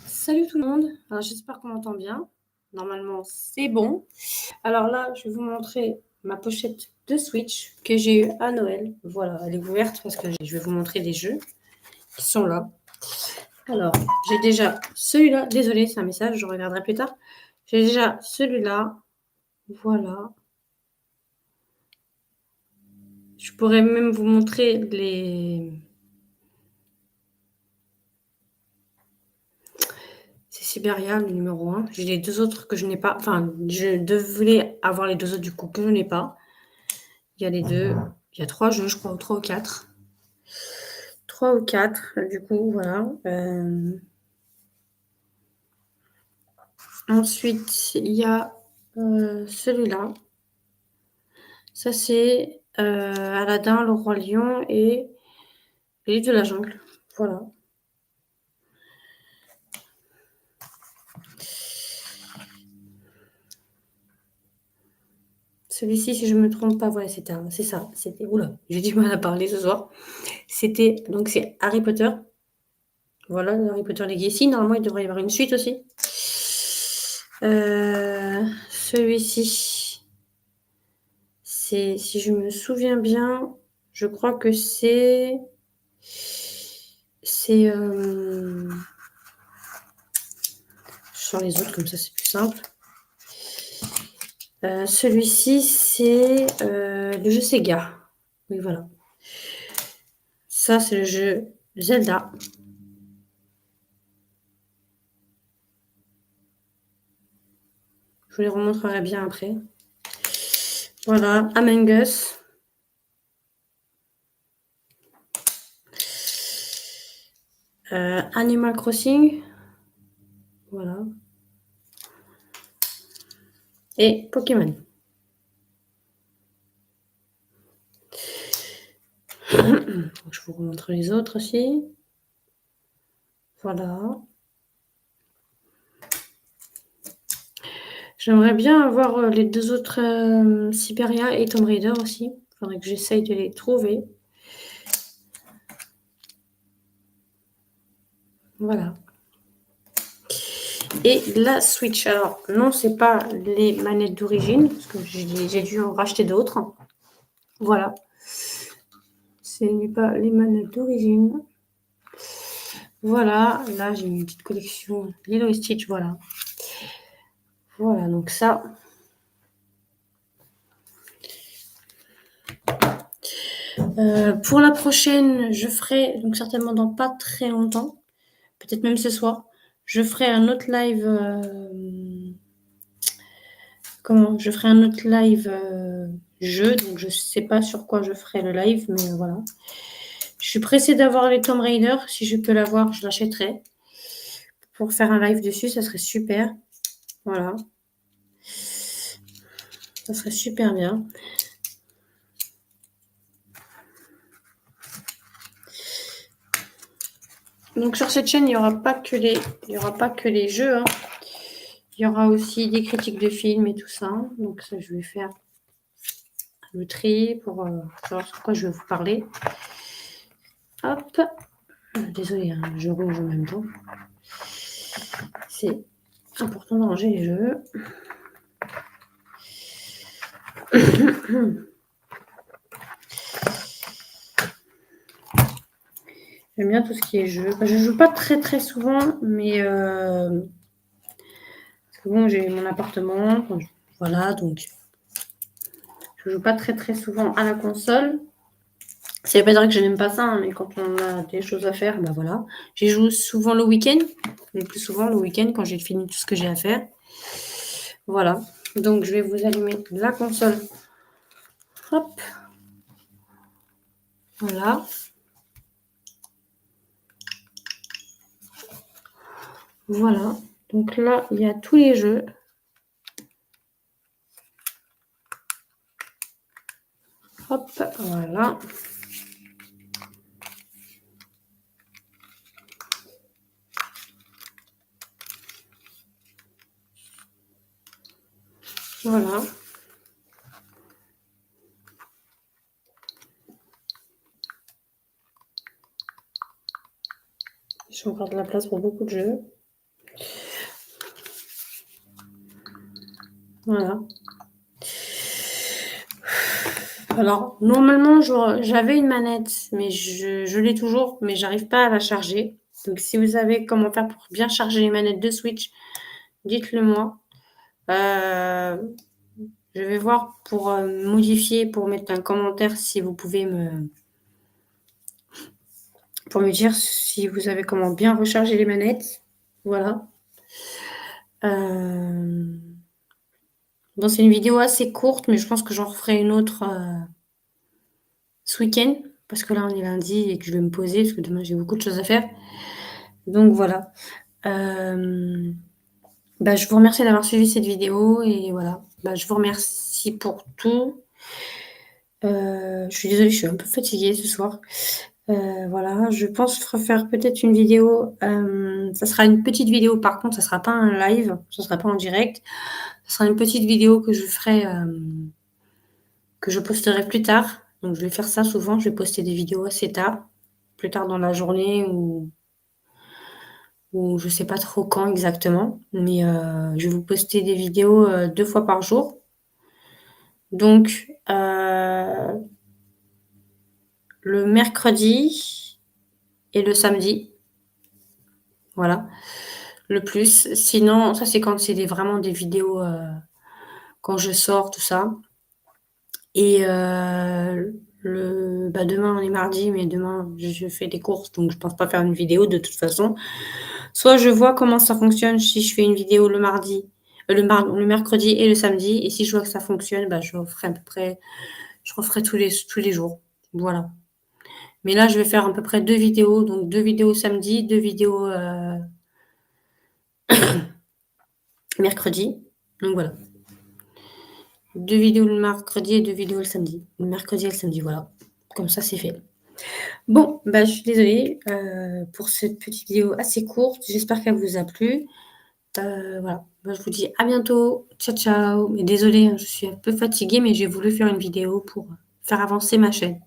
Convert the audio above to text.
Salut tout le monde, alors j'espère qu'on m'entend bien. Normalement, c'est bon. Alors là, je vais vous montrer ma pochette de Switch que j'ai eue à Noël. Voilà, elle est ouverte parce que je vais vous montrer des jeux qui sont là. Alors, j'ai déjà celui-là. Désolée, c'est un message, je regarderai plus tard. J'ai déjà celui-là. Voilà. Je pourrais même vous montrer les... C'est Siberia, le numéro 1. J'ai les deux autres que je n'ai pas. Enfin, je devais avoir les deux autres du coup que je n'ai pas. Il y a les deux. Il y a 3 jeux, je crois, ou 3 ou 4. 3 ou 4, du coup, voilà. Ensuite, il y a celui-là. Ça, c'est Aladdin, le Roi Lion et les Livres de la Jungle. Voilà. Celui-ci, si je ne me trompe pas, voilà, c'est ça. C'était. Oula, j'ai du mal à parler ce soir. C'était. Donc, c'est Harry Potter. Voilà, Harry Potter Legacy. Normalement, il devrait y avoir une suite aussi. Celui-ci, c'est, si je me souviens bien, je crois que c'est. Sur les autres, comme ça, c'est plus simple. Celui-ci, c'est le jeu Sega. Oui, voilà. Ça, c'est le jeu Zelda. Je vous les remontrerai bien après. Voilà, Among Us. Animal Crossing. Voilà. Et Pokémon. Je vous remontre les autres aussi. Voilà. J'aimerais bien avoir les deux autres Siberia et Tomb Raider aussi. Il faudrait que j'essaye de les trouver. Voilà. Et la Switch. Alors, non, c'est pas les manettes d'origine, parce que j'ai dû en racheter d'autres. Voilà. Ce n'est pas les manettes d'origine. Voilà. Là, j'ai une petite collection Lilo et Stitch. Voilà. Voilà, donc ça. Pour la prochaine, je ferai, donc certainement dans pas très longtemps, peut-être même ce soir, je ferai un autre live. Je ferai un autre live jeu, donc je sais pas sur quoi je ferai le live, mais voilà. Je suis pressée d'avoir les Tomb Raider. Si je peux l'avoir, je l'achèterai. Pour faire un live dessus, ça serait super. Voilà. Ça serait super bien. Donc sur cette chaîne, il n'y aura pas que les jeux. Hein. Il y aura aussi des critiques de films et tout ça. Donc ça, je vais faire le tri pour savoir sur quoi je vais vous parler. Hop. Désolée, hein, je range en même temps. C'est important de ranger les jeux. J'aime bien tout ce qui est jeu. Je joue pas très très souvent, mais parce que bon, j'ai mon appartement, voilà, donc je joue pas très très souvent à la console. Ça veut pas dire que je n'aime pas ça, hein, mais quand on a des choses à faire, bah voilà. J'y joue souvent le week-end, le plus souvent le week-end quand j'ai fini tout ce que j'ai à faire. Voilà. Donc je vais vous allumer la console. Hop. Voilà. Voilà. Donc là, il y a tous les jeux. Hop, voilà. Voilà. J'ai encore de la place pour beaucoup de jeux. Voilà. Alors, normalement, j'avais une manette, mais je l'ai toujours, mais j'arrive pas à la charger. Donc, si vous savez comment faire pour bien charger les manettes de Switch, dites-le moi. Je vais voir pour modifier, pour mettre un commentaire si vous pouvez pour me dire si vous savez comment bien recharger les manettes. Voilà. Bon, c'est une vidéo assez courte, mais je pense que j'en referai une autre ce week-end, parce que là, on est lundi et que je vais me poser, parce que demain, j'ai beaucoup de choses à faire. Donc voilà. Je vous remercie d'avoir suivi cette vidéo et voilà. Je vous remercie pour tout. Je suis désolée, je suis un peu fatiguée ce soir. Voilà, je pense refaire peut-être une vidéo, ça sera une petite vidéo par contre, ça sera pas un live, ça sera pas en direct. Ça sera une petite vidéo que je ferai, que je posterai plus tard. Donc je vais faire ça souvent, je vais poster des vidéos assez tard, plus tard dans la journée ou je sais pas trop quand exactement, mais je vais vous poster des vidéos, 2 fois par jour. Donc le mercredi et le samedi, voilà, le plus. Sinon ça c'est quand c'est vraiment des vidéos, quand je sors tout ça et demain on est mardi, mais demain je fais des courses, donc je pense pas faire une vidéo de toute façon. Soit je vois comment ça fonctionne si je fais une vidéo le mardi, le mercredi et le samedi et si je vois que ça fonctionne, je referai à peu près je referai tous les jours. Voilà. Mais là, je vais faire à peu près 2 vidéos, donc 2 vidéos samedi, 2 vidéos, mercredi. Donc voilà. 2 vidéos le mercredi et 2 vidéos le samedi. Le mercredi et le samedi, voilà. Comme ça, c'est fait. Bon, je suis désolée, pour cette petite vidéo assez courte. J'espère qu'elle vous a plu. Voilà. Je vous dis à bientôt. Ciao, ciao. Et désolée, hein, je suis un peu fatiguée, mais j'ai voulu faire une vidéo pour faire avancer ma chaîne.